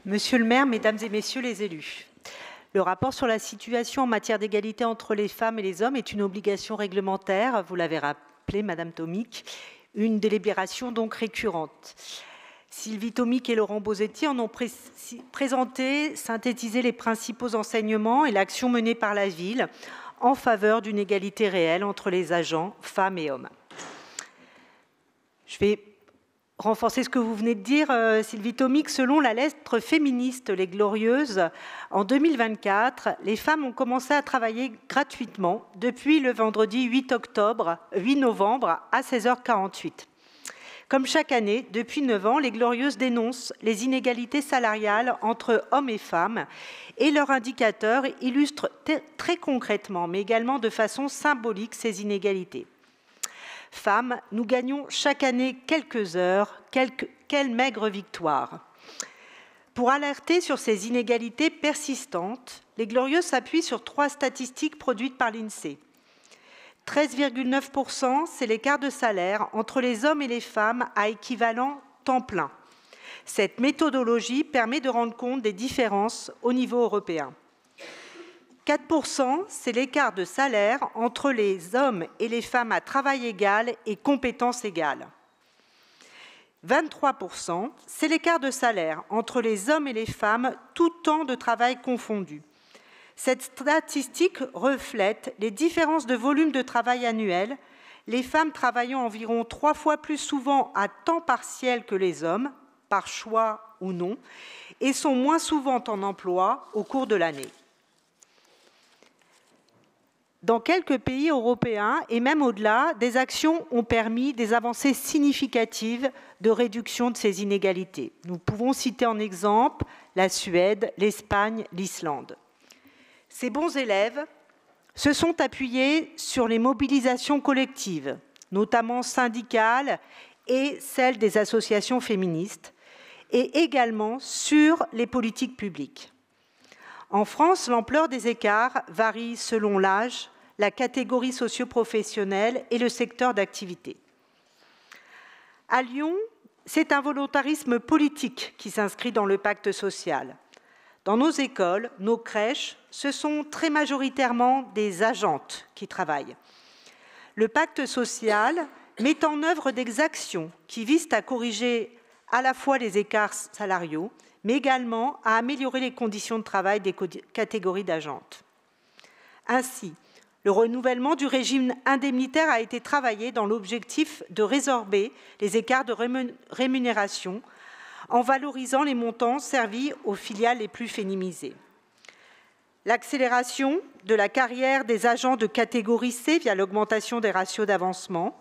Monsieur le maire, mesdames et messieurs les élus, le rapport sur la situation en matière d'égalité entre les femmes et les hommes est une obligation réglementaire, vous l'avez rappelé, Madame Tomic, une délibération donc récurrente. Sylvie Tomic et Laurent Bosetti en ont présenté, synthétisé les principaux enseignements et l'action menée par la ville en faveur d'une égalité réelle entre les agents, femmes et hommes. Je vais renforcer ce que vous venez de dire, Sylvie Tomic. Selon la lettre féministe Les Glorieuses, en 2024, les femmes ont commencé à travailler gratuitement depuis le vendredi 8 novembre à 16h48. Comme chaque année, depuis 9 ans, les Glorieuses dénoncent les inégalités salariales entre hommes et femmes et leurs indicateurs illustrent très concrètement, mais également de façon symbolique, ces inégalités. Femmes, nous gagnons chaque année quelques heures, quelle maigre victoire. Pour alerter sur ces inégalités persistantes, les Glorieuses s'appuient sur 3 statistiques produites par l'INSEE. 13,9%, c'est l'écart de salaire entre les hommes et les femmes à équivalent temps plein. Cette méthodologie permet de rendre compte des différences au niveau européen. 4%, c'est l'écart de salaire entre les hommes et les femmes à travail égal et compétences égales. 23%, c'est l'écart de salaire entre les hommes et les femmes, tout temps de travail confondu. Cette statistique reflète les différences de volume de travail annuel, les femmes travaillant environ 3 fois plus souvent à temps partiel que les hommes, par choix ou non, et sont moins souvent en emploi au cours de l'année. Dans quelques pays européens, et même au-delà, des actions ont permis des avancées significatives de réduction de ces inégalités. Nous pouvons citer en exemple la Suède, l'Espagne, l'Islande. Ces bons élèves se sont appuyés sur les mobilisations collectives, notamment syndicales et celles des associations féministes, et également sur les politiques publiques. En France, l'ampleur des écarts varie selon l'âge, la catégorie socio-professionnelle et le secteur d'activité. À Lyon, c'est un volontarisme politique qui s'inscrit dans le pacte social. Dans nos écoles, nos crèches, ce sont très majoritairement des agentes qui travaillent. Le pacte social met en œuvre des actions qui visent à corriger à la fois les écarts salariaux, mais également à améliorer les conditions de travail des catégories d'agentes. Ainsi, le renouvellement du régime indemnitaire a été travaillé dans l'objectif de résorber les écarts de rémunération en valorisant les montants servis aux filiales les plus féminisées. L'accélération de la carrière des agents de catégorie C via l'augmentation des ratios d'avancement.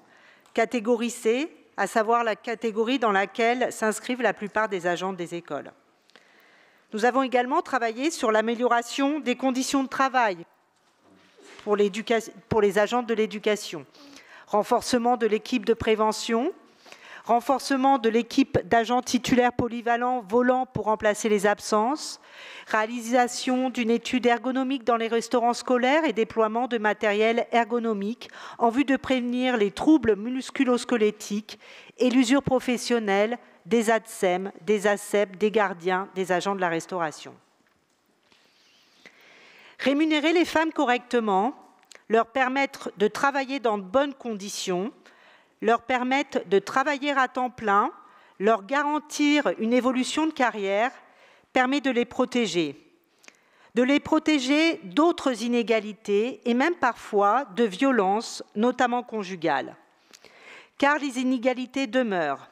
Catégorie C, à savoir la catégorie dans laquelle s'inscrivent la plupart des agents des écoles. Nous avons également travaillé sur l'amélioration des conditions de travail pour les agents de l'éducation, renforcement de l'équipe de prévention, renforcement de l'équipe d'agents titulaires polyvalents volants pour remplacer les absences, réalisation d'une étude ergonomique dans les restaurants scolaires et déploiement de matériel ergonomique en vue de prévenir les troubles musculo-squelettiques et l'usure professionnelle des ATSEM, des ASEP, des gardiens, des agents de la restauration. Rémunérer les femmes correctement, leur permettre de travailler dans de bonnes conditions, leur permettre de travailler à temps plein, leur garantir une évolution de carrière, permet de les protéger d'autres inégalités et même parfois de violences, notamment conjugales. Car les inégalités demeurent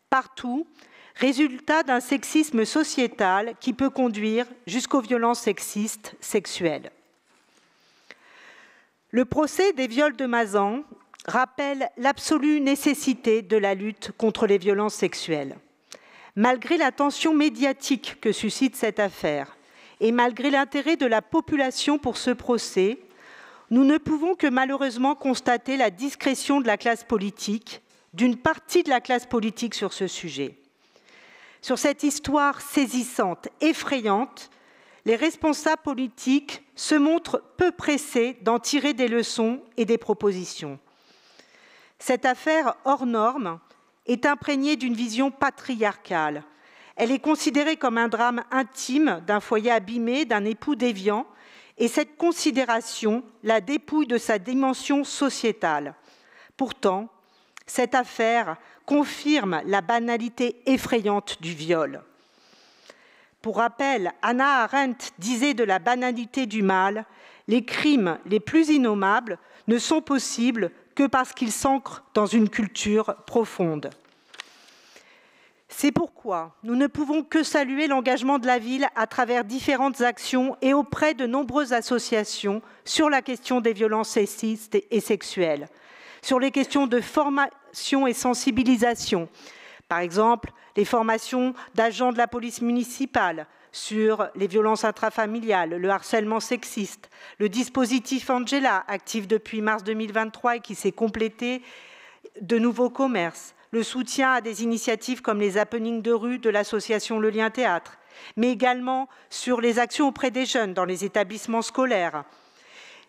partout, résultat d'un sexisme sociétal qui peut conduire jusqu'aux violences sexistes sexuelles. Le procès des viols de Mazan rappelle l'absolue nécessité de la lutte contre les violences sexuelles. Malgré la tension médiatique que suscite cette affaire et malgré l'intérêt de la population pour ce procès, nous ne pouvons que malheureusement constater la discrétion de la classe politique, d'une partie de la classe politique sur ce sujet. Sur cette histoire saisissante, effrayante, les responsables politiques se montrent peu pressés d'en tirer des leçons et des propositions. Cette affaire hors norme est imprégnée d'une vision patriarcale. Elle est considérée comme un drame intime d'un foyer abîmé, d'un époux déviant, et cette considération la dépouille de sa dimension sociétale. Pourtant, cette affaire confirme la banalité effrayante du viol. Pour rappel, Hannah Arendt disait de la banalité du mal, les crimes les plus innommables ne sont possibles que parce qu'ils s'ancrent dans une culture profonde. C'est pourquoi nous ne pouvons que saluer l'engagement de la ville à travers différentes actions et auprès de nombreuses associations sur la question des violences sexistes et sexuelles, sur les questions de formation et sensibilisation, par exemple les formations d'agents de la police municipale sur les violences intrafamiliales, le harcèlement sexiste, le dispositif Angela, actif depuis mars 2023 et qui s'est complété de nouveaux commerces, le soutien à des initiatives comme les happenings de rue de l'association Le Lien Théâtre, mais également sur les actions auprès des jeunes dans les établissements scolaires,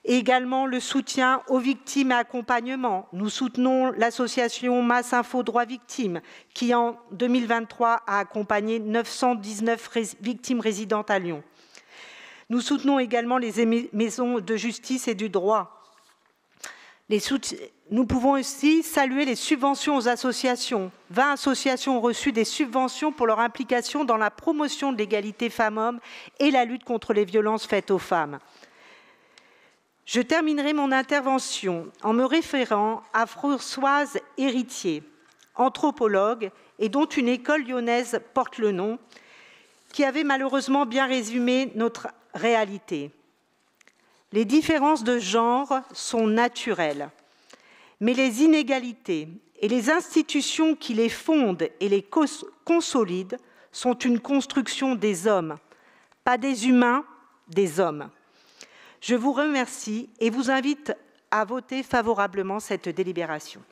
et également le soutien aux victimes et accompagnement. Nous soutenons l'association Masse Info Droits Victimes, qui en 2023 a accompagné 919 victimes résidentes à Lyon. Nous soutenons également les maisons de justice et du droit. Nous pouvons aussi saluer les subventions aux associations. 20 associations ont reçu des subventions pour leur implication dans la promotion de l'égalité femmes-hommes et la lutte contre les violences faites aux femmes. Je terminerai mon intervention en me référant à Françoise Héritier, anthropologue et dont une école lyonnaise porte le nom, qui avait malheureusement bien résumé notre réalité. Les différences de genre sont naturelles, mais les inégalités et les institutions qui les fondent et les consolident sont une construction des hommes, pas des humains, des hommes. Je vous remercie et vous invite à voter favorablement cette délibération.